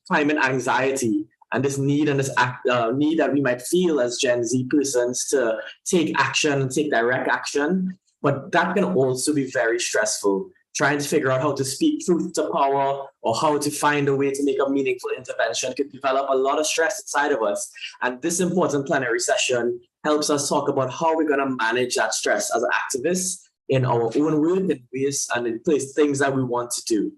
climate anxiety and this need and this need that we might feel as Gen Z persons to take action and take direct action. But that can also be very stressful, trying to figure out how to speak truth to power or how to find a way to make a meaningful intervention could develop a lot of stress inside of us. And this important plenary session helps us talk about how we're going to manage that stress as activists in our own work and ways and in place things that we want to do.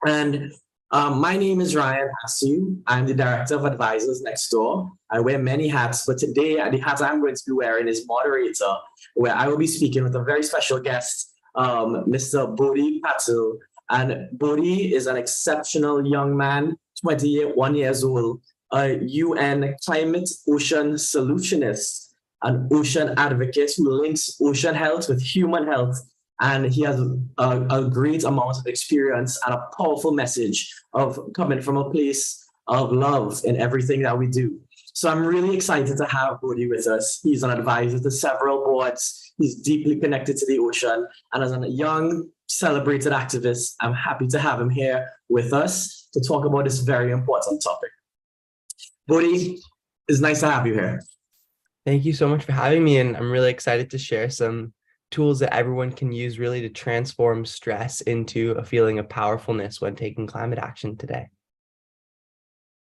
And my name is Ryan Hasu. I'm the Director of Advisors next door. I wear many hats, but today the hat I'm going to be wearing is moderator, where I will be speaking with a very special guest, Mr. Bodhi Patil. And Bodhi is an exceptional young man, 21 years old, a UN climate ocean solutionist, an ocean advocate who links ocean health with human health. And he has a great amount of experience and a powerful message of coming from a place of love in everything that we do. So I'm really excited to have Bodhi with us. He's an advisor to several boards. He's deeply connected to the ocean. And as a young, celebrated activist, I'm happy to have him here with us to talk about this very important topic. Bodhi, it's nice to have you here. Thank you so much for having me. And I'm really excited to share some tools that everyone can use really to transform stress into a feeling of powerfulness when taking climate action today.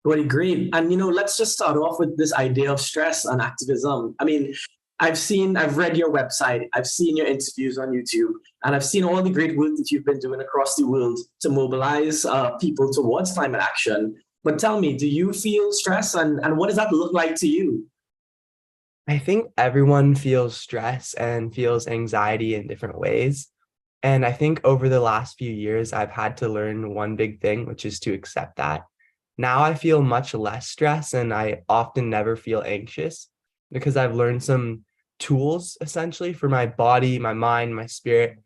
Really great. And, let's just start off with this idea of stress and activism. I mean, I've read your website, I've seen your interviews on YouTube, and I've seen all the great work that you've been doing across the world to mobilize people towards climate action. But tell me, do you feel stress and what does that look like to you? I think everyone feels stress and feels anxiety in different ways. And I think over the last few years, I've had to learn one big thing, which is to accept that. Now I feel much less stress and I often never feel anxious because I've learned some tools essentially for my body, my mind, my spirit,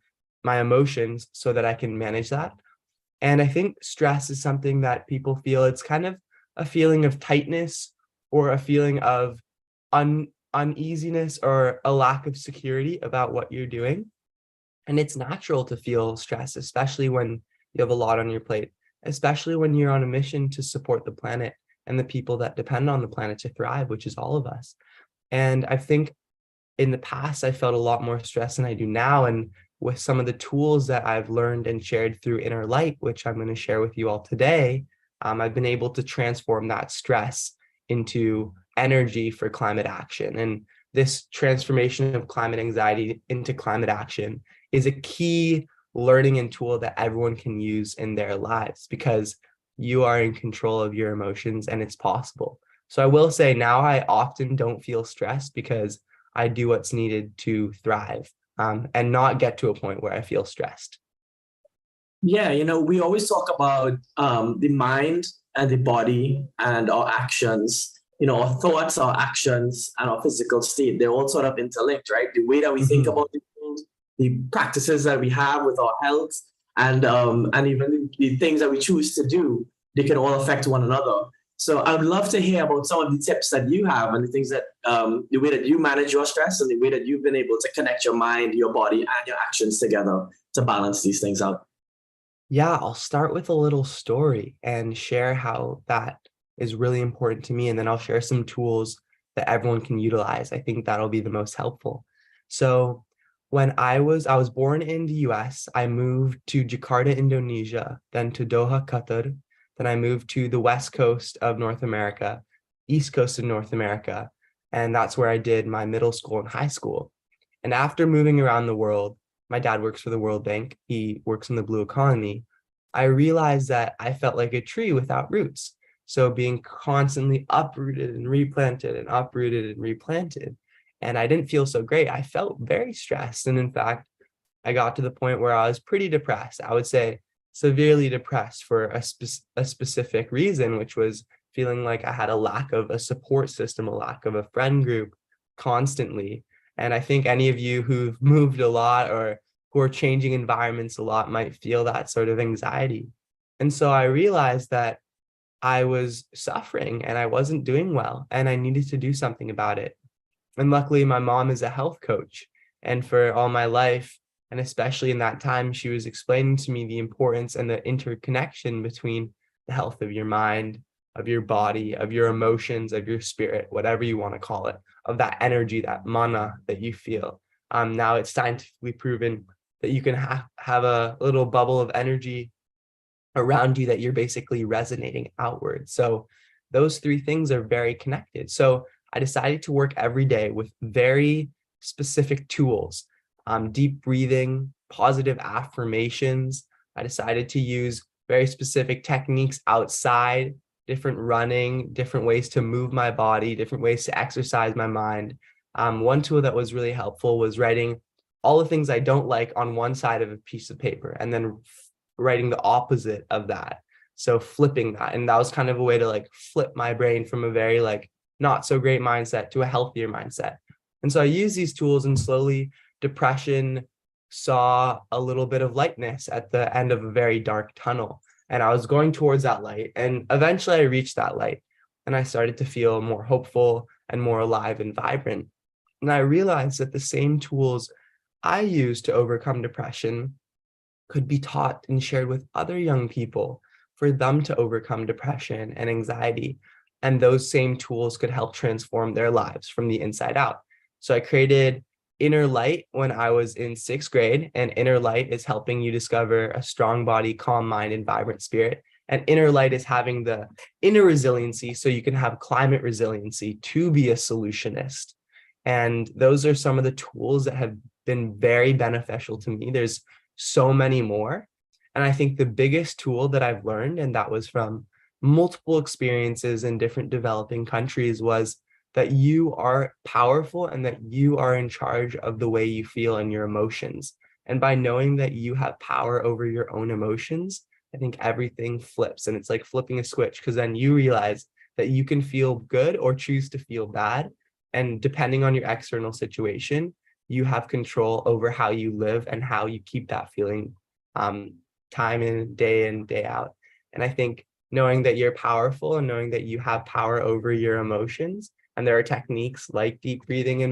my emotions so that I can manage that. And I think stress is something that people feel. It's kind of a feeling of tightness or a feeling of uneasiness or a lack of security about what you're doing. And it's natural to feel stress, especially when you have a lot on your plate, especially when you're on a mission to support the planet and the people that depend on the planet to thrive, which is all of us. And I think in the past, I felt a lot more stress than I do now. And with some of the tools that I've learned and shared through Inner Light, which I'm going to share with you all today, I've been able to transform that stress into energy for climate action. And this transformation of climate anxiety into climate action is a key learning and tool that everyone can use in their lives because you are in control of your emotions and it's possible. So I will say now I often don't feel stressed because I do what's needed to thrive and not get to a point where I feel stressed. Yeah, we always talk about the mind and the body and our actions. Our thoughts, our actions, and our physical state, they're all sort of interlinked, right? The way that we think about the world, the practices that we have with our health, and even the things that we choose to do, they can all affect one another. So I would love to hear about some of the tips that you have and the things that, the way that you manage your stress and the way that you've been able to connect your mind, your body, and your actions together to balance these things out. Yeah, I'll start with a little story and share how that is really important to me. And then I'll share some tools that everyone can utilize. I think that'll be the most helpful. So when I was born in the US, I moved to Jakarta, Indonesia, then to Doha, Qatar. Then I moved to the West Coast of North America, East Coast of North America. And that's where I did my middle school and high school. And after moving around the world, my dad works for the World Bank. He works in the blue economy. I realized that I felt like a tree without roots. So being constantly uprooted and replanted and uprooted and replanted. And I didn't feel so great. I felt very stressed. And in fact, I got to the point where I was pretty depressed. I would say severely depressed for a specific reason, which was feeling like I had a lack of a support system, a lack of a friend group constantly. And I think any of you who've moved a lot or who are changing environments a lot might feel that sort of anxiety. And so I realized that I was suffering and I wasn't doing well and I needed to do something about it. And luckily, my mom is a health coach. And for all my life, and especially in that time, she was explaining to me the importance and the interconnection between the health of your mind, of your body, of your emotions, of your spirit, whatever you want to call it, of that energy, that mana that you feel. Now it's scientifically proven that you can have a little bubble of energy around you that you're basically resonating outward. So those three things are very connected. So I decided to work every day with very specific tools, deep breathing, positive affirmations. I decided to use very specific techniques outside, different running, different ways to move my body, different ways to exercise my mind. One tool that was really helpful was writing all the things I don't like on one side of a piece of paper and then writing the opposite of that. So flipping that. And that was kind of a way to like flip my brain from a very like not so great mindset to a healthier mindset. And so I used these tools, and slowly depression saw a little bit of lightness at the end of a very dark tunnel. And I was going towards that light. And eventually I reached that light and I started to feel more hopeful and more alive and vibrant. And I realized that the same tools I used to overcome depression could be taught and shared with other young people for them to overcome depression and anxiety. And those same tools could help transform their lives from the inside out. So I created Inner Light when I was in 6th grade, and Inner Light is helping you discover a strong body, calm mind, and vibrant spirit. And Inner Light is having the inner resiliency so you can have climate resiliency to be a solutionist. And those are some of the tools that have been very beneficial to me. There's so many more. And I think the biggest tool that I've learned, and that was from multiple experiences in different developing countries, was that you are powerful and that you are in charge of the way you feel and your emotions. And by knowing that you have power over your own emotions, I think everything flips, and it's like flipping a switch, because then you realize that you can feel good or choose to feel bad. And depending on your external situation, you have control over how you live and how you keep that feeling time in, day out. And I think knowing that you're powerful and knowing that you have power over your emotions, and there are techniques like deep breathing and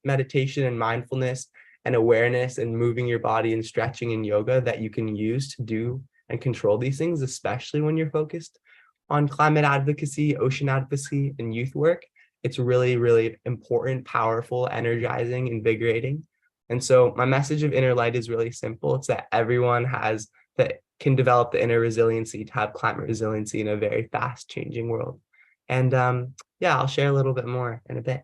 meditation and mindfulness and awareness and moving your body and stretching and yoga that you can use to do and control these things, especially when you're focused on climate advocacy, ocean advocacy, and youth work. It's really, really important, powerful, energizing, invigorating. And so my message of Inner Light is really simple. It's that everyone can develop the inner resiliency to have climate resiliency in a very fast changing world. And yeah, I'll share a little bit more in a bit.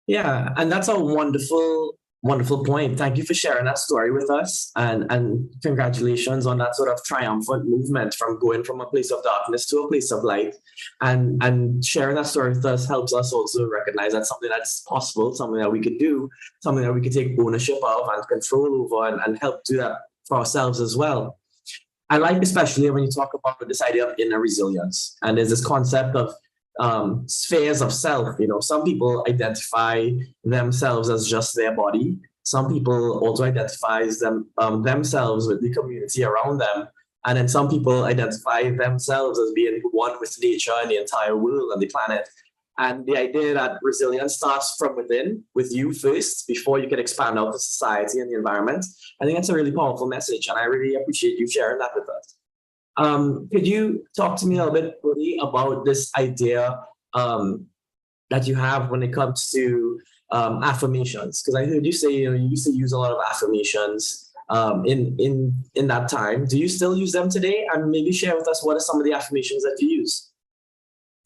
Yeah, and that's a wonderful point. Thank you for sharing that story with us, and congratulations on that sort of triumphant movement from going from a place of darkness to a place of light. And sharing that story with us helps us also recognize that something that's possible, something that we could do, something that we could take ownership of and control over, and help do that for ourselves as well. I like especially when you talk about this idea of inner resilience, and there's this concept of spheres of self. You know, some people identify themselves as just their body. Some people also identifies themselves with the community around them. And then some people identify themselves as being one with nature and the entire world and the planet. And the idea that resilience starts from within, with you first, before you can expand out to society and the environment. I think that's a really powerful message, and I really appreciate you sharing that with us. Could you talk to me a little bit, Cody, about this idea that you have when it comes to affirmations? Because I heard you say you used to use a lot of affirmations in that time. Do you still use them today? And maybe share with us what are some of the affirmations that you use?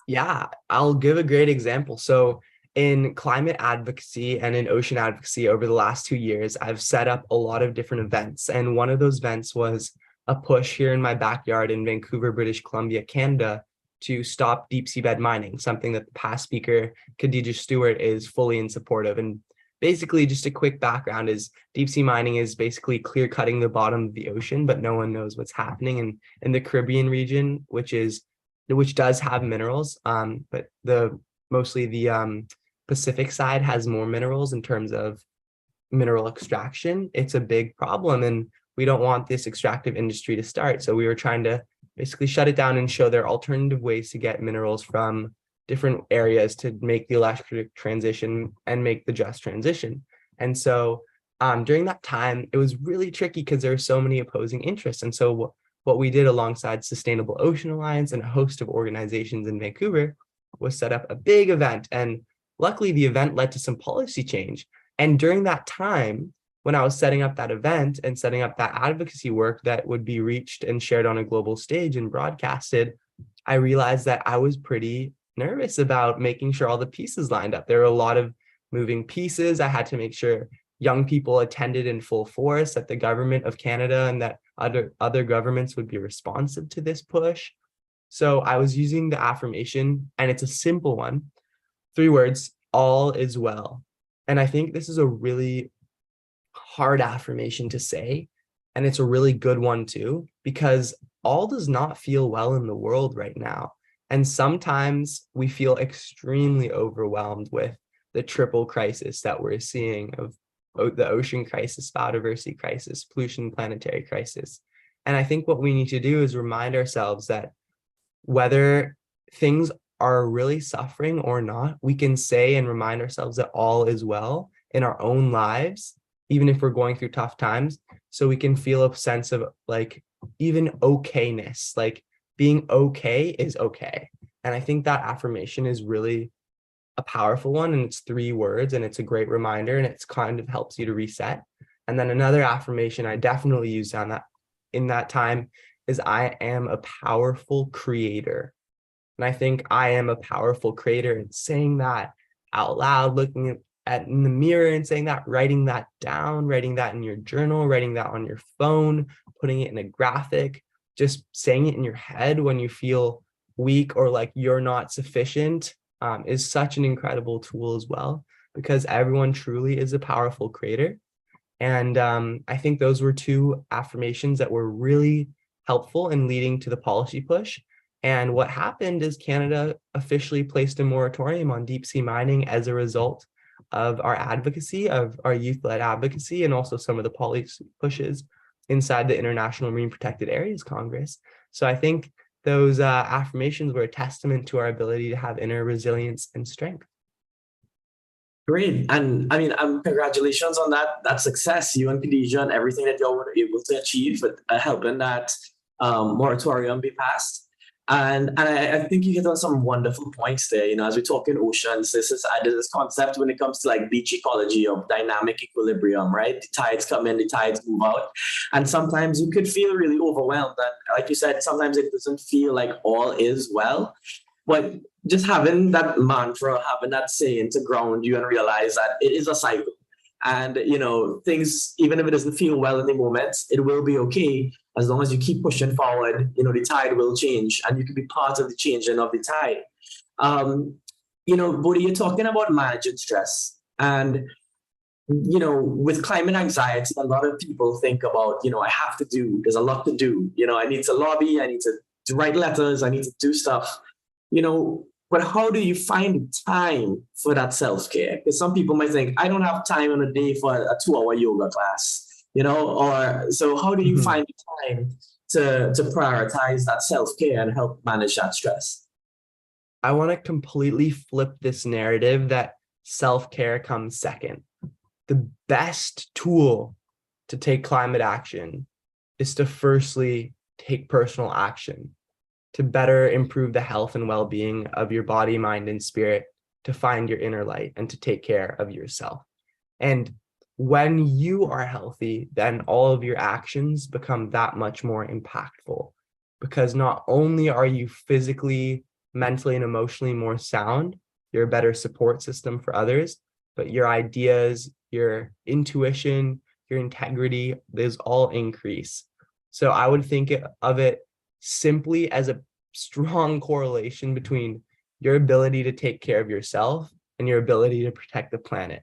Yeah, I'll give a great example. So in climate advocacy and in ocean advocacy over the last 2 years, I've set up a lot of different events. And one of those events was a push here in my backyard in Vancouver, British Columbia, Canada, to stop deep seabed mining, something that the past speaker, Khadija Stewart, is fully in support of. And basically, just a quick background is deep sea mining is basically clear cutting the bottom of the ocean, but no one knows what's happening. And in the Caribbean region, which does have minerals, but mostly the Pacific side has more minerals in terms of mineral extraction. It's a big problem, and we don't want this extractive industry to start. So we were trying to basically shut it down and show there are alternative ways to get minerals from different areas to make the electric transition and make the just transition. And so during that time, it was really tricky because there were so many opposing interests. And so what we did alongside Sustainable Ocean Alliance and a host of organizations in Vancouver was set up a big event. And luckily, the event led to some policy change. And during that time, when I was setting up that event and setting up that advocacy work that would be reached and shared on a global stage and broadcasted, I realized that I was pretty nervous about making sure all the pieces lined up. There were a lot of moving pieces. I had to make sure young people attended in full force, that the government of Canada and that other governments would be responsive to this push. So I was using the affirmation, and it's a simple one, 3 words, all is well. And I think this is a really hard affirmation to say, and it's a really good one too, because all does not feel well in the world right now. And sometimes we feel extremely overwhelmed with the triple crisis that we're seeing of the ocean crisis, biodiversity crisis, pollution, planetary crisis. And I think what we need to do is remind ourselves that whether things are really suffering or not, we can say and remind ourselves that all is well in our own lives, even if we're going through tough times, so we can feel a sense of like even okayness, like being okay is okay. And I think that affirmation is really a powerful one, and it's 3 words, and it's a great reminder, and it's kind of helps you to reset. And then another affirmation I definitely used on that in that time is I am a powerful creator. And I think I am a powerful creator, and saying that out loud, looking at in the mirror and saying that, writing that down, writing that in your journal, writing that on your phone, putting it in a graphic, just saying it in your head when you feel weak or like you're not sufficient, is such an incredible tool as well, because everyone truly is a powerful creator. And I think those were 2 affirmations that were really helpful in leading to the policy push. And what happened is Canada officially placed a moratorium on deep sea mining as a result of our advocacy, of our youth-led advocacy, and also some of the policy pushes inside the International Marine Protected Areas Congress. So I think those affirmations were a testament to our ability to have inner resilience and strength. Great. And I mean, congratulations on that success, you and Khadija, and everything that y'all were able to achieve with helping that moratorium be passed. And I think you hit on some wonderful points there. You know, as we talk in oceans, there's this concept when it comes to like beach ecology of dynamic equilibrium, right? The tides come in, the tides move out. And sometimes you could feel really overwhelmed. And like you said, sometimes it doesn't feel like all is well. But just having that mantra, having that saying to ground you and realize that it is a cycle. And, you know, things, even if it doesn't feel well in the moment, it will be okay as long as you keep pushing forward. You know, the tide will change and you can be part of the changing of the tide. You know, Bodhi, you're talking about managing stress. And, you know, with climate anxiety, a lot of people think about, you know, I have to do, there's a lot to do. You know, I need to lobby, I need to write letters, I need to do stuff. You know, but how do you find time for that self-care? Because some people might think, I don't have time in a day for a 2-hour yoga class, you know, or so how do you find time to prioritize that self-care and help manage that stress? I want to completely flip this narrative that self-care comes second. The best tool to take climate action is to firstly take personal action, to better improve the health and well-being of your body, mind, and spirit, to find your inner light and to take care of yourself. And when you are healthy, then all of your actions become that much more impactful, because not only are you physically, mentally, and emotionally more sound, you're a better support system for others, but your ideas, your intuition, your integrity, those all increase. So I would think of it simply as a strong correlation between your ability to take care of yourself and your ability to protect the planet.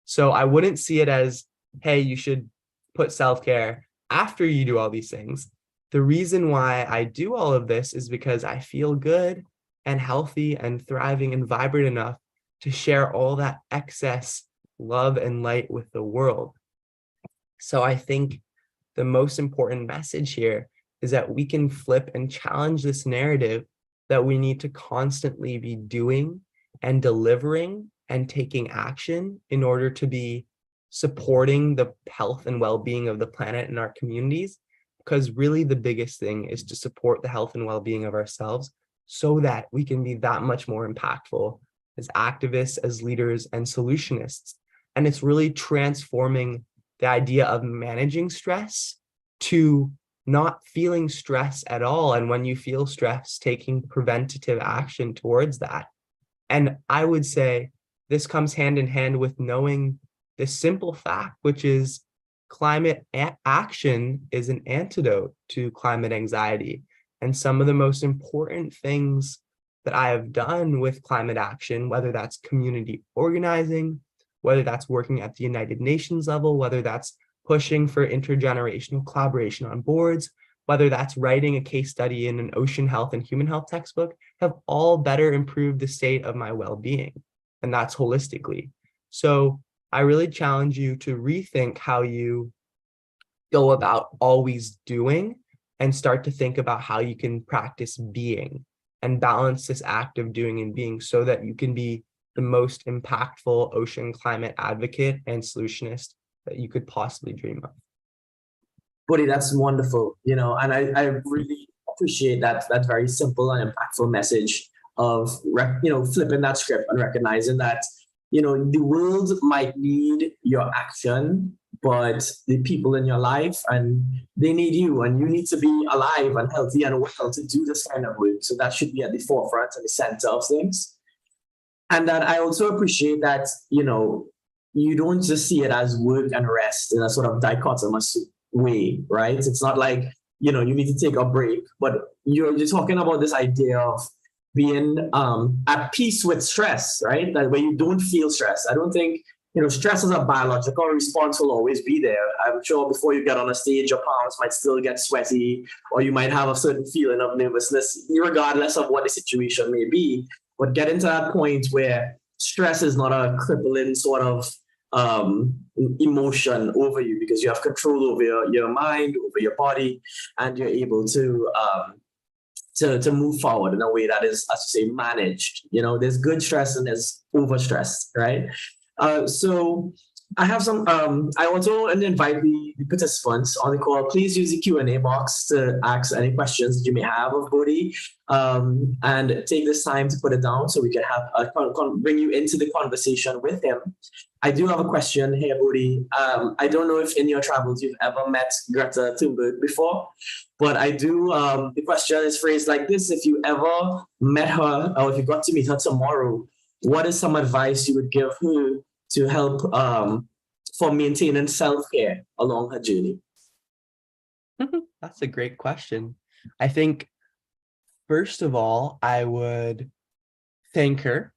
So I wouldn't see it as, hey, you should put self-care after you do all these things. The reason why I do all of this is because I feel good and healthy and thriving and vibrant enough to share all that excess love and light with the world. So I think the most important message here is that we can flip and challenge this narrative that we need to constantly be doing and delivering and taking action in order to be supporting the health and well-being of the planet and our communities. because really the biggest thing is to support the health and well-being of ourselves so that we can be that much more impactful as activists, as leaders, and solutionists. And it's really transforming the idea of managing stress to not feeling stress at all. And when you feel stress, taking preventative action towards that. And I would say this comes hand in hand with knowing this simple fact, which is climate action is an antidote to climate anxiety. And some of the most important things that I have done with climate action, whether that's community organizing, whether that's working at the United Nations level, whether that's pushing for intergenerational collaboration on boards, whether that's writing a case study in an ocean health and human health textbook, have all better improved the state of my well-being. And that's holistically. So I really challenge you to rethink how you go about always doing and start to think about how you can practice being and balance this act of doing and being so that you can be the most impactful ocean climate advocate and solutionist that you could possibly dream of. Buddy, that's wonderful, and I really appreciate that very simple and impactful message of, flipping that script and recognizing that, the world might need your action, but the people in your life, and they need you, and you need to be alive and healthy and well to do this kind of work. So that should be at the forefront and the center of things. And that I also appreciate that, you don't just see it as work and rest in a sort of dichotomous way, right? It's not like, you need to take a break, but you're talking about this idea of being at peace with stress, right? That where you don't feel stress. I don't think, stress as a biological response will always be there. I'm sure before you get on a stage, your palms might still get sweaty, or you might have a certain feeling of nervousness, regardless of what the situation may be. But getting to that point where stress is not a crippling sort of emotion over you, because you have control over your mind, over your body, and you're able to move forward in a way that is, as you say, managed. There's good stress and there's over stress, right? So I have some, I also want to invite the participants on the call. Please use the Q&A box to ask any questions that you may have of Bodhi, and take this time to put it down so we can have bring you into the conversation with him. I do have a question here, Bodhi. I don't know if in your travels you've ever met Greta Thunberg before, but I do, the question is phrased like this: if you ever met her, or if you got to meet her tomorrow, what is some advice you would give her to help for maintaining self-care along her journey? That's a great question. I think, first of all, I would thank her.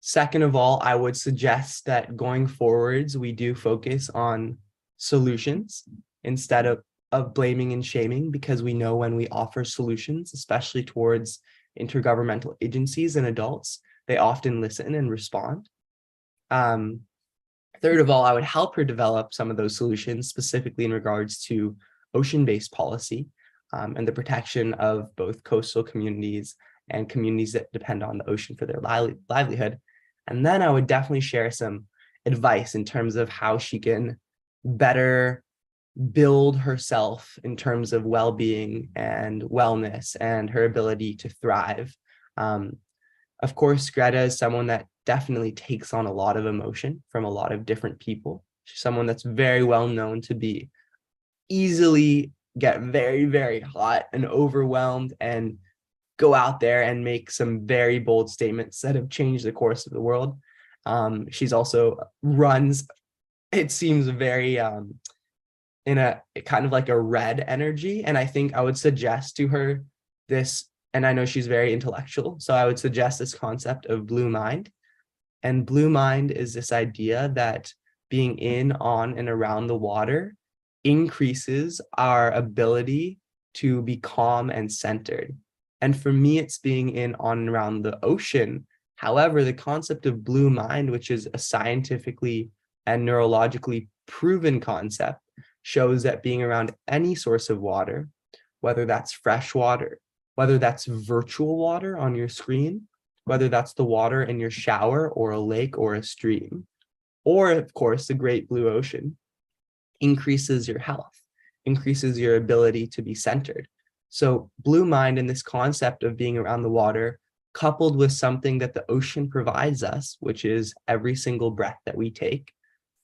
Second of all, I would suggest that going forwards, we do focus on solutions instead of blaming and shaming, because we know when we offer solutions, especially towards intergovernmental agencies and adults, they often listen and respond. Third of all, I would help her develop some of those solutions, specifically in regards to ocean-based policy and the protection of both coastal communities and communities that depend on the ocean for their livelihood. And then I would definitely share some advice in terms of how she can better build herself in terms of well-being and wellness and her ability to thrive. Of course, Greta is someone that definitely takes on a lot of emotion from a lot of different people. She's someone that's very well known to be easily get very, very hot and overwhelmed and go out there and make some very bold statements that have changed the course of the world. She's also runs, it seems very in a kind of like a red energy. And I think I would suggest to her this, and I know she's very intellectual, so I would suggest this concept of blue mind. And blue mind is this idea that being in, on, and around the water increases our ability to be calm and centered. And for me, it's being in, on, and around the ocean. However, the concept of blue mind, which is a scientifically and neurologically proven concept, shows that being around any source of water, whether that's fresh water, whether that's virtual water on your screen, whether that's the water in your shower or a lake or a stream, or of course, the great blue ocean, increases your health. increases your ability to be centered. So blue mind and this concept of being around the water, coupled with something that the ocean provides us, which is every single breath that we take.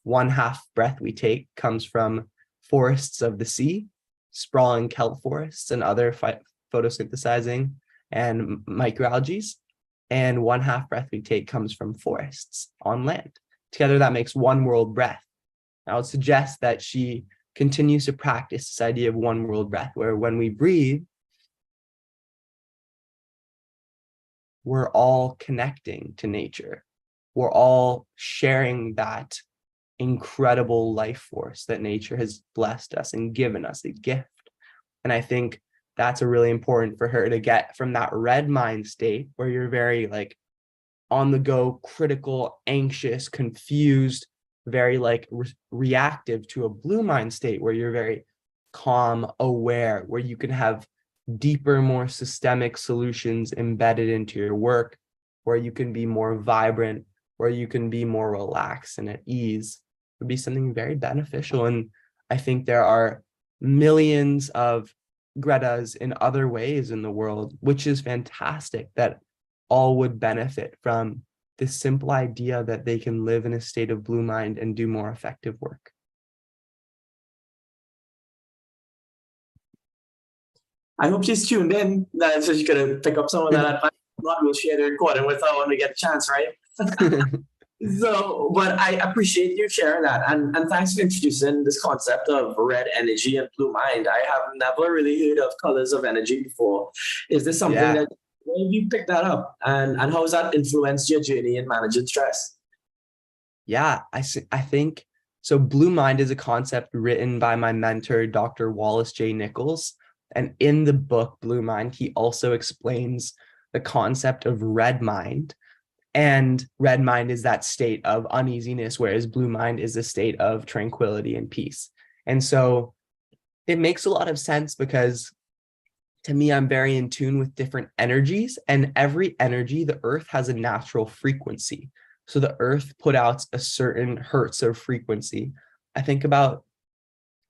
One half breath we take comes from forests of the sea, sprawling kelp forests and other photosynthesizing and microalgae. And one half breath we take comes from forests on land. Together, that makes one world breath. I would suggest that she continues to practice this idea of one world breath, where when we breathe, we're all connecting to nature. We're all sharing that incredible life force that nature has blessed us and given us, a gift. And I think that's a really important for her to get from that red mind state where you're very like on the go, critical, anxious, confused, very like reactive, to a blue mind state where you're very calm, aware, where you can have deeper, more systemic solutions embedded into your work, where you can be more vibrant, where you can be more relaxed and at ease, would be something very beneficial. And I think there are millions of Gretas in other ways in the world, which is fantastic, that all would benefit from this simple idea that they can live in a state of blue mind and do more effective work. I hope she's tuned in, so she could pick up some of that advice. We'll share the recording with her when we get a chance, right? So, but I appreciate you sharing that, and thanks for introducing this concept of red energy and blue mind. I have never really heard of colors of energy before. Is this something that you picked that up, and how has that influenced your journey in managing stress? Yeah, I think so. Blue mind is a concept written by my mentor, Dr. Wallace J. Nichols. And in the book, Blue Mind, he also explains the concept of red mind. And red mind is that state of uneasiness, whereas blue mind is a state of tranquility and peace. And so it makes a lot of sense because to me, I'm very in tune with different energies, and every energy, the earth has a natural frequency. So the earth put out a certain hertz of frequency. I think about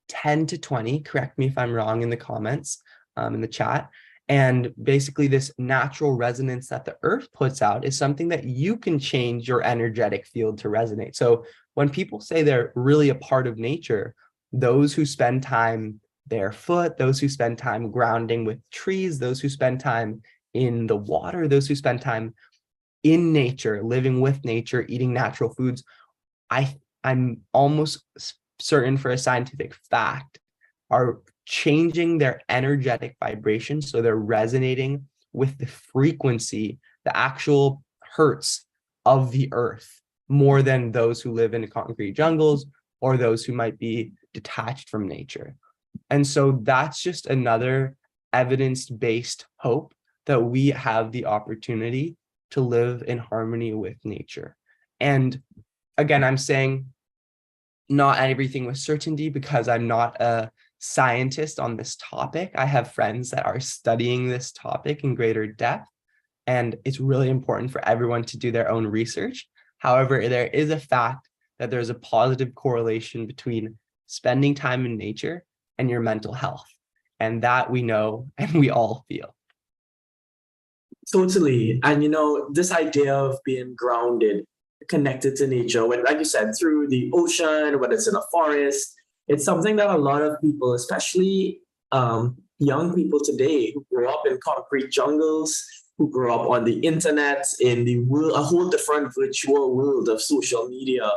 10 to 20, correct me if I'm wrong in the comments, in the chat. And basically this natural resonance that the earth puts out is something that you can change your energetic field to resonate. So when people say they're really a part of nature, those who spend time barefoot, those who spend time grounding with trees, those who spend time in the water, those who spend time in nature, living with nature, eating natural foods, I'm almost certain for a scientific fact, are changing their energetic vibration. So they're resonating with the frequency, the actual hertz of the earth, more than those who live in concrete jungles or those who might be detached from nature. And so that's just another evidence-based hope that we have the opportunity to live in harmony with nature. And again, I'm saying not everything with certainty because I'm not a scientist on this topic. I have friends that are studying this topic in greater depth, and it's really important for everyone to do their own research. However, there is a fact that there's a positive correlation between spending time in nature and your mental health. And that we know and we all feel. Totally. And this idea of being grounded, connected to nature, when, like you said, through the ocean, whether it's in a forest, it's something that a lot of people, especially young people today who grew up in concrete jungles, who grew up on the internet, in the world, a whole different virtual world of social media,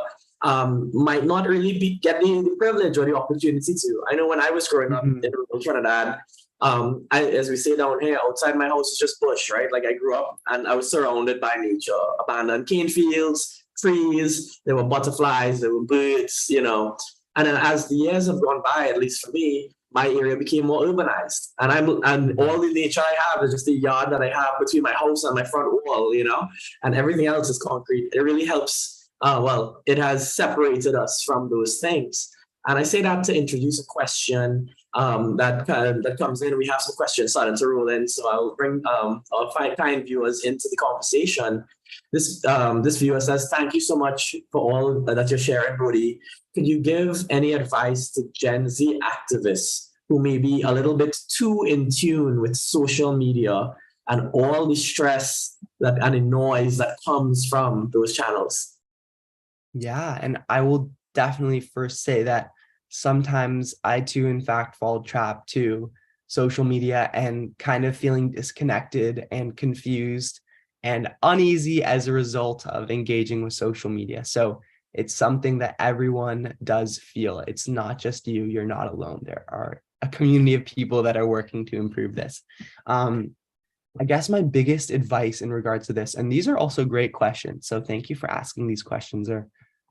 might not really be getting the privilege or the opportunity to. I know when I was growing up in rural Trinidad, as we say down here, outside my house is just bush, right? Like I grew up and I was surrounded by nature, abandoned cane fields, trees, there were butterflies, there were birds, And then as the years have gone by, at least for me, my area became more urbanized. And all the nature I have is just the yard that I have between my house and my front wall, and everything else is concrete. It really helps. It has separated us from those things. And I say that to introduce a question that comes in. We have some questions starting to roll in, so I'll bring our kind viewers into the conversation. This viewer says, "Thank you so much for all that you're sharing, Brody. Could you give any advice to Gen Z activists who may be a little bit too in tune with social media and all the stress and the noise that comes from those channels?" Yeah, and I will definitely first say that sometimes I too, in fact, fall trap to social media and kind of feeling disconnected and confused and uneasy as a result of engaging with social media. So it's something that everyone does feel. It's not just you, you're not alone. There are a community of people that are working to improve this. I guess my biggest advice in regards to this, and these are also great questions, so thank you for asking these questions.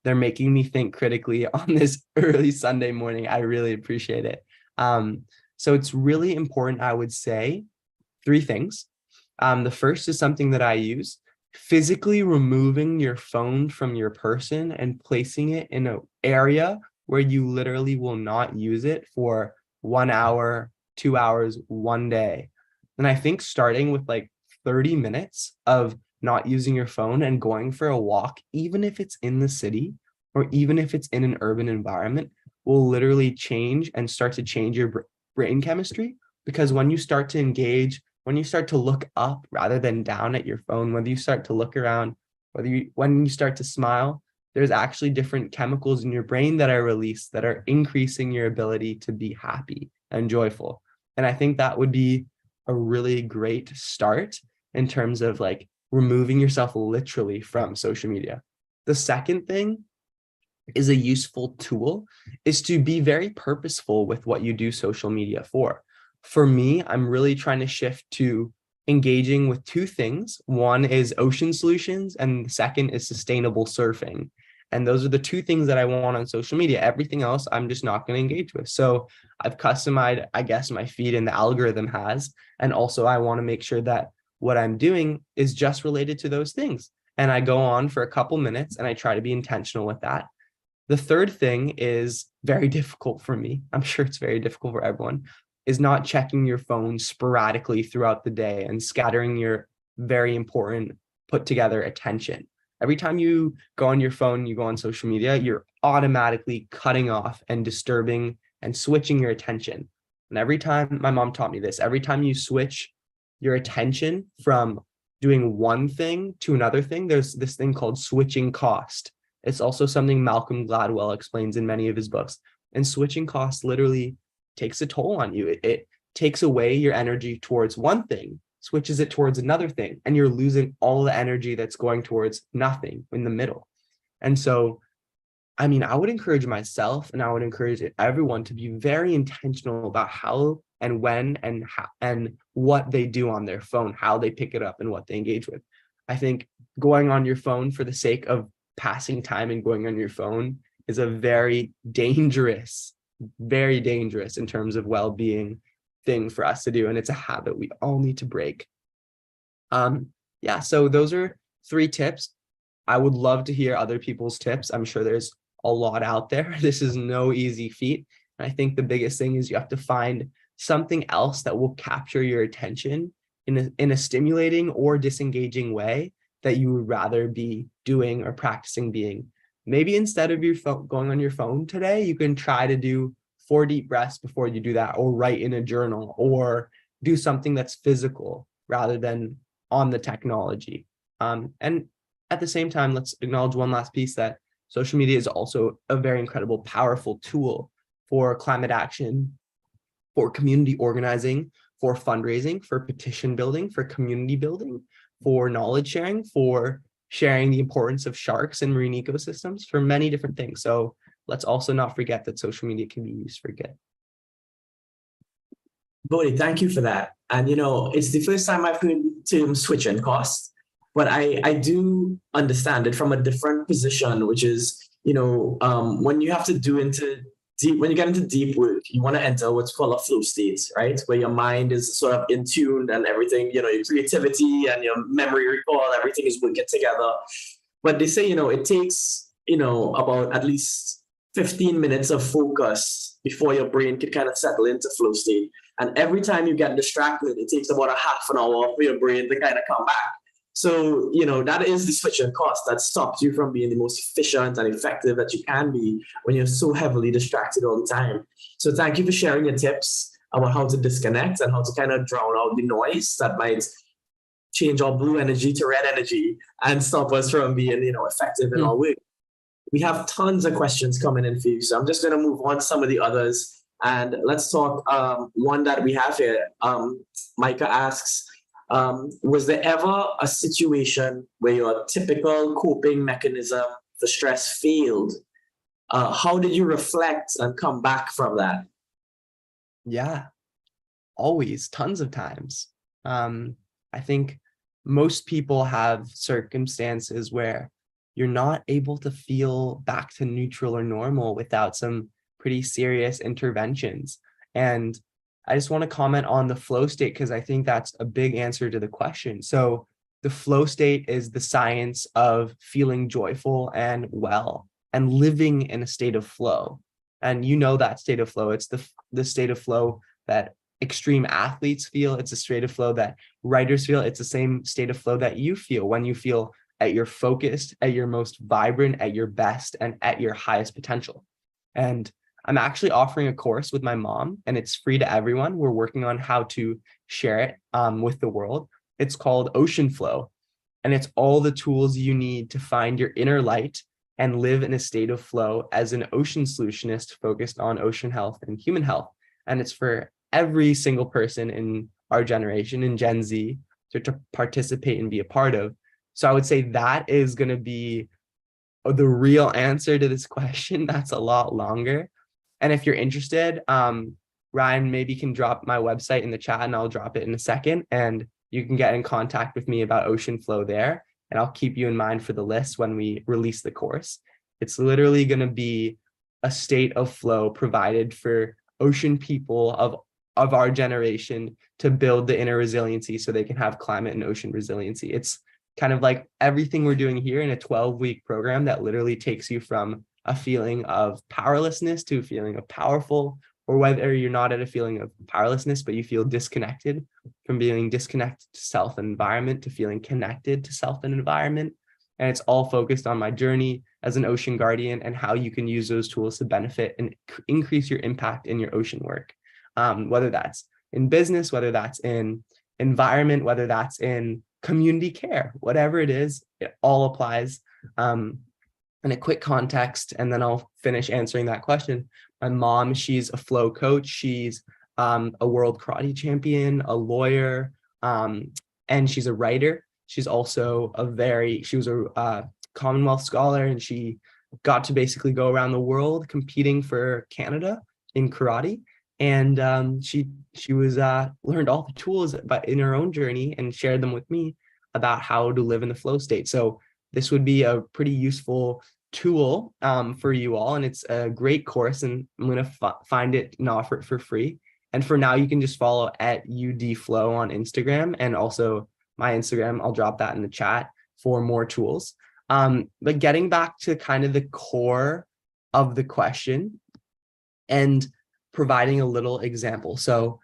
They're making me think critically on this early Sunday morning. I really appreciate it. So it's really important, I would say, three things. The first is something that I use: physically removing your phone from your person and placing it in an area where you literally will not use it for 1 hour, 2 hours, one day. And I think starting with like 30 minutes of not using your phone and going for a walk, even if it's in the city or even if it's in an urban environment, will literally change and start to change your brain chemistry. Because when you start to engage, when you start to look up rather than down at your phone, whether you start to look around, when you start to smile, there's actually different chemicals in your brain that are released that are increasing your ability to be happy and joyful. And I think that would be a really great start in terms of like removing yourself literally from social media. The second thing is a useful tool is to be very purposeful with what you do social media for. For me, I'm really trying to shift to engaging with two things. One is ocean solutions, and the second is sustainable surfing. And those are the two things that I want on social media. Everything else, I'm just not going to engage with. So I've customized, I guess, my feed, and the algorithm has. And also, I want to make sure that what I'm doing is just related to those things. And I go on for a couple minutes and I try to be intentional with that. The third thing is very difficult for me. I'm sure it's very difficult for everyone, is not checking your phone sporadically throughout the day and scattering your very important put together attention. Every time you go on your phone, you go on social media, you're automatically cutting off and disturbing and switching your attention. And every time, my mom taught me this, every time you switch your attention from doing one thing to another thing, there's this thing called switching cost. It's also something Malcolm Gladwell explains in many of his books. And switching cost literally takes a toll on you. It takes away your energy towards one thing, switches it towards another thing, and you're losing all the energy that's going towards nothing in the middle. And so, I mean, I would encourage myself and I would encourage everyone to be very intentional about how and when and how and what they do on their phone, how they pick it up and what they engage with. I think going on your phone for the sake of passing time and going on your phone is a very dangerous in terms of well-being thing for us to do. And it's a habit we all need to break. Yeah, so those are 3 tips. I would love to hear other people's tips. I'm sure there's a lot out there. This is no easy feat. And I think the biggest thing is you have to find something else that will capture your attention in a stimulating or disengaging way that you would rather be doing or practicing being. Maybe instead of your phone, going on your phone today, you can try to do 4 deep breaths before you do that, or write in a journal, or do something that's physical rather than on the technology. And at the same time, let's acknowledge one last piece, that social media is also a very incredible, powerful tool for climate action, for community organizing, for fundraising, for petition building, for community building, for knowledge sharing, for sharing the importance of sharks and marine ecosystems, for many different things. So let's also not forget that social media can be used for good. Bodhi, thank you for that. And it's the first time I've heard the term switching cost, but I do understand it from a different position, which is, when you have to when you get into deep work, you want to enter what's called a flow state, right? Where your mind is sort of in tune and everything, your creativity and your memory recall, everything is working together. But they say, it takes, about at least 15 minutes of focus before your brain can kind of settle into flow state. And every time you get distracted, it takes about a half an hour for your brain to kind of come back. So, that is the switching cost that stops you from being the most efficient and effective that you can be when you're so heavily distracted all the time. So thank you for sharing your tips about how to disconnect and how to kind of drown out the noise that might change our blue energy to red energy and stop us from being, effective in our work. We have tons of questions coming in for you. So I'm just going to move on to some of the others. And let's talk one that we have here. Micah asks, was there ever a situation where your typical coping mechanism for stress failed? How did you reflect and come back from that? Yeah, always, tons of times. I think most people have circumstances where you're not able to feel back to neutral or normal without some pretty serious interventions. And I just want to comment on the flow state because I think that's a big answer to the question. So the flow state is the science of feeling joyful and well and living in a state of flow. And that state of flow, it's the state of flow that extreme athletes feel. It's a state of flow that writers feel. It's the same state of flow that you feel when you feel at your focused, at your most vibrant, at your best, and at your highest potential. And I'm actually offering a course with my mom, and it's free to everyone. We're working on how to share it with the world. It's called Ocean Flow, and it's all the tools you need to find your inner light and live in a state of flow as an ocean solutionist focused on ocean health and human health. And it's for every single person in our generation, in Gen Z, to participate and be a part of. So I would say that is going to be the real answer to this question. That's a lot longer. And if you're interested, Ryan maybe can drop my website in the chat and I'll drop it in a second. And you can get in contact with me about Ocean Flow there. And I'll keep you in mind for the list when we release the course. It's literally going to be a state of flow provided for ocean people of our generation to build the inner resiliency so they can have climate and ocean resiliency. It's kind of like everything we're doing here in a 12-week program that literally takes you from a feeling of powerlessness to a feeling of powerful, or whether you're not at a feeling of powerlessness, but you feel disconnected, from being disconnected to self and environment to feeling connected to self and environment. And it's all focused on my journey as an ocean guardian and how you can use those tools to benefit and increase your impact in your ocean work. Whether that's in business, whether that's in environment, whether that's in community care, whatever it is, it all applies. In a quick context, and then I'll finish answering that question. My mom, she's a flow coach. She's a world karate champion, a lawyer, and she's a writer. She's also she was a Commonwealth scholar, and she got to basically go around the world competing for Canada in karate. And she was learned all the tools but in her own journey and shared them with me about how to live in the flow state. So this would be a pretty useful tool for you all, and it's a great course, and I'm going to find it and offer it for free. And for now, you can just follow at UDFlow on Instagram, and also my Instagram, I'll drop that in the chat for more tools. But getting back to kind of the core of the question and providing a little example. So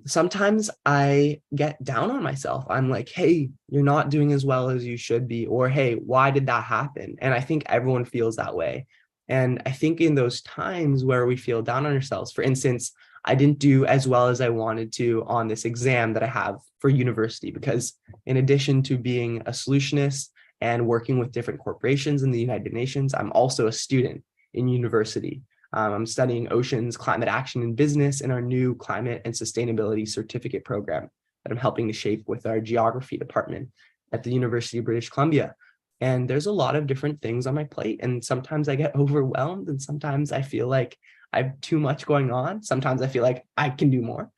sometimes I get down on myself. I'm like, hey, you're not doing as well as you should be, or hey, why did that happen? And I think everyone feels that way. And I think in those times where we feel down on ourselves, for instance, I didn't do as well as I wanted to on this exam that I have for university, because in addition to being a solutionist and working with different corporations in the United Nations, I'm also a student in university. I'm studying oceans, climate action and business in our new climate and sustainability certificate program that I'm helping to shape with our geography department at the University of British Columbia. And there's a lot of different things on my plate. And sometimes I get overwhelmed, and sometimes I feel like I have too much going on. Sometimes I feel like I can do more.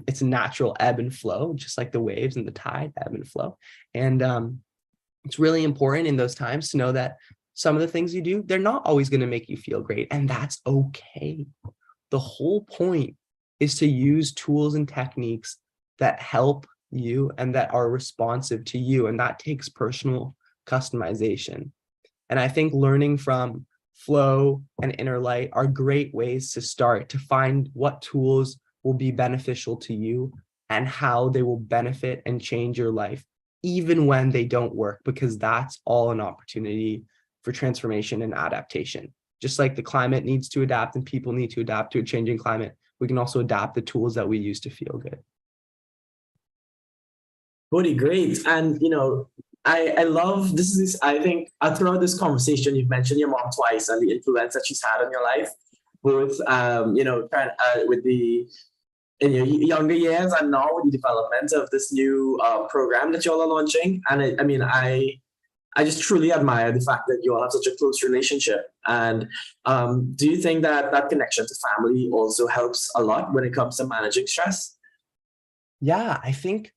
It's a natural ebb and flow, just like the waves and the tide ebb and flow. And it's really important in those times to know that some of the things you do, they're not always going to make you feel great, and that's okay. The whole point is to use tools and techniques that help you and that are responsive to you, and that takes personal customization. And I think learning from flow, and inner light are great ways to start to find what tools will be beneficial to you and how they will benefit and change your life, even when they don't work, because that's all an opportunity for transformation and adaptation. Just like the climate needs to adapt and people need to adapt to a changing climate, we can also adapt the tools that we use to feel good. Really great. And, I love this. I think throughout this conversation, you've mentioned your mom twice and the influence that she's had on your life, both, with the in your younger years and now with the development of this new program that you all are launching. And I just truly admire the fact that you all have such a close relationship. And do you think that that connection to family also helps a lot when it comes to managing stress? Yeah, I think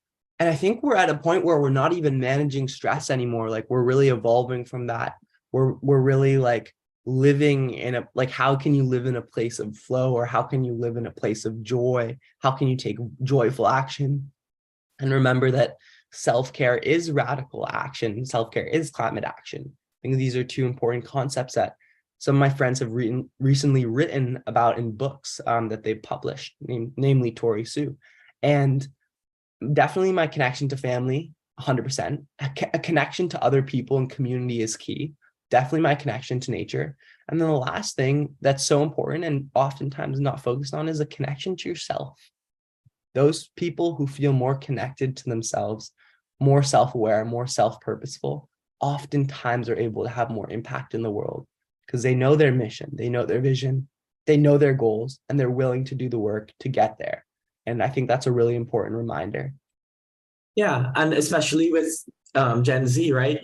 we're at a point where we're not even managing stress anymore. Like we're really evolving from that. We're really like living in how can you live in a place of flow, or how can you live in a place of joy? How can you take joyful action? And remember that self-care is radical action. Self-care is climate action. I think these are two important concepts that some of my friends have recently written about in books that they've published, namely Tori Sue. And definitely my connection to family, 100%. A connection to other people and community is key. Definitely my connection to nature. And then the last thing that's so important and oftentimes not focused on is a connection to yourself. Those people who feel more connected to themselves, more self-aware, more self-purposeful, oftentimes are able to have more impact in the world because they know their mission, they know their vision, they know their goals, and they're willing to do the work to get there. And I think that's a really important reminder. Yeah, and especially with Gen Z, right?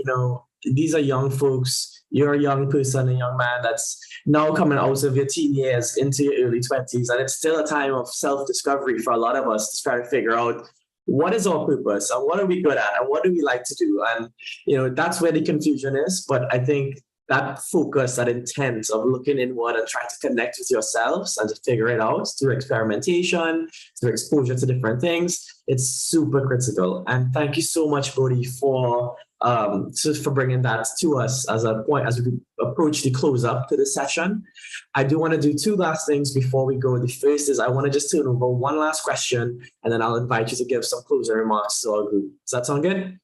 These are young folks. You're a young person, a young man that's now coming out of your teen years into your early 20s. And it's still a time of self-discovery for a lot of us to try to figure out what is our purpose and what are we good at and what do we like to do. And, that's where the confusion is. But I think that focus, that intent of looking inward and trying to connect with yourselves and to figure it out through experimentation, through exposure to different things, it's super critical. And thank you so much, Bodhi, for bringing that to us as a point as we approach the close up to this session. I do want to do two last things before we go. The first is I want to just turn over one last question, and then I'll invite you to give some closing remarks to our group. Does that sound good?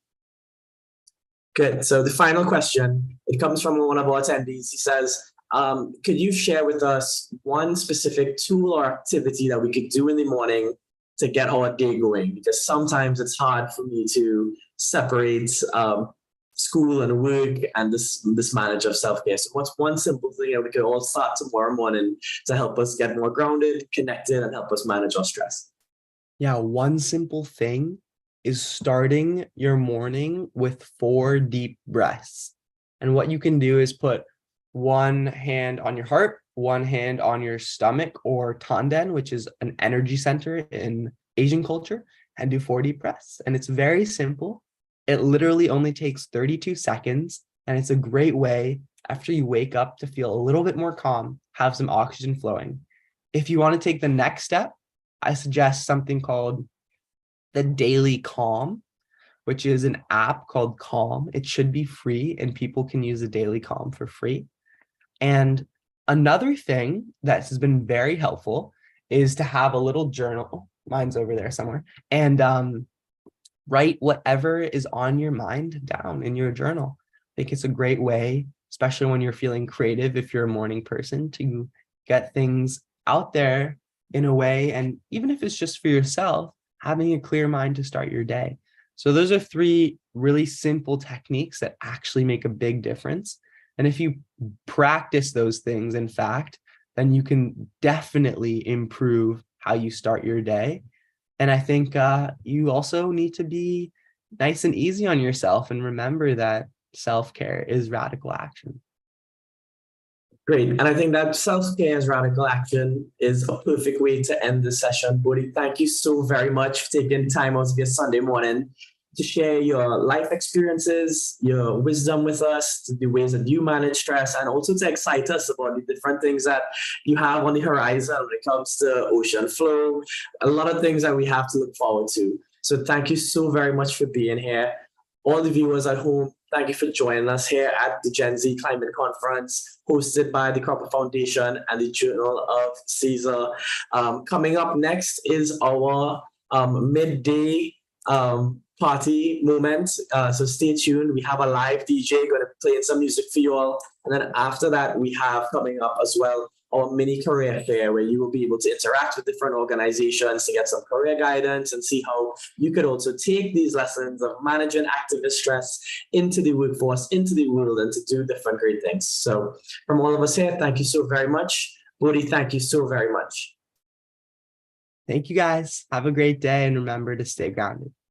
Good. So the final question, it comes from one of our attendees. He says, could you share with us one specific tool or activity that we could do in the morning to get our day going? Because sometimes it's hard for me to separate school and work and this manage of self-care. So what's one simple thing that we could all start tomorrow morning to help us get more grounded, connected, and help us manage our stress? Yeah, one simple thing is starting your morning with 4 deep breaths. And what you can do is put one hand on your heart, one hand on your stomach or tanden, which is an energy center in Asian culture, and do 4 deep breaths. And it's very simple. It literally only takes 32 seconds. And it's a great way after you wake up to feel a little bit more calm, have some oxygen flowing. If you want to take the next step, I suggest something called the Daily Calm, which is an app called Calm. It should be free and people can use the Daily Calm for free. And another thing that has been very helpful is to have a little journal. Mine's over there somewhere. And write whatever is on your mind down in your journal. I think it's a great way, especially when you're feeling creative, if you're a morning person, to get things out there in a way. And even if it's just for yourself, having a clear mind to start your day. So those are 3 really simple techniques that actually make a big difference. And if you practice those things, in fact, then you can definitely improve how you start your day. And I think you also need to be nice and easy on yourself and remember that self-care is radical action. Great. And I think that self-care as radical action is a perfect way to end the session. Bodhi, thank you so very much for taking time out of your Sunday morning to share your life experiences, your wisdom with us, the ways that you manage stress, and also to excite us about the different things that you have on the horizon when it comes to ocean flow, a lot of things that we have to look forward to. So thank you so very much for being here. All the viewers at home, Thank you for joining us here at the Gen Z Climate Conference, hosted by the Cropper Foundation and the Journal of Caesar. Coming up next is our midday party moment. So stay tuned. We have a live DJ going to play some music for you all. And then after that, we have coming up as well our mini career fair, where you will be able to interact with different organizations to get some career guidance and see how you could also take these lessons of managing activist stress into the workforce, into the world, and to do different great things. So from all of us here, thank you so very much. Bodhi, thank you so very much. Thank you guys. Have a great day and remember to stay grounded.